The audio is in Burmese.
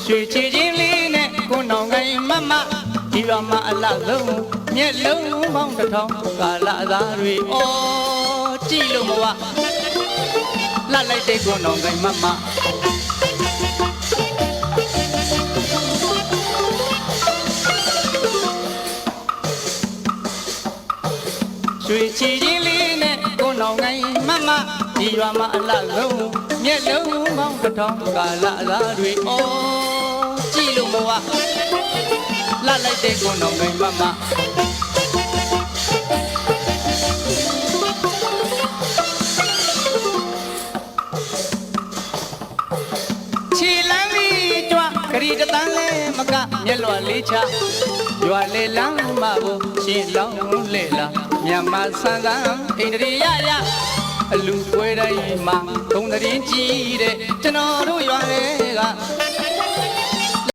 ရွှေချီချင်းလေးနဲ့ကိုနောင်ကိုင်းမမဒီရွာမှာအလှဆုံးမျက်လုံးပေါင်းတစ်ထောင်ကာလသားတွေအော်ကြည့်လို့မဝလှလိုက်တဲ့ကိုနောင်ကိုင်းမမရွှေချီချင်းလေးနဲ့ကိုနောင်ကိုင်းမမဒီရွာမှာအလှဆုံးမျက်လုံးပေါင်းတစ်ထောင်ကာလသားတွေအော်ကြည့်လို့မဝလှလိုက်တဲ့ကိုနောင်ကိုင်းမမခြေလမ်းလေးကြွခရီးတန်းလဲမကမျက်လွှာလေးချရွာလေလမ်းမဖို့ရှင်းလောင်းလေလာမြန်မာဆန်းကအိန္ဒြေရရအလူပွဲတိုင်းမှာဂုံတရင်ကြီးတဲ့ကျွန်တော်တို့ရွာတွေက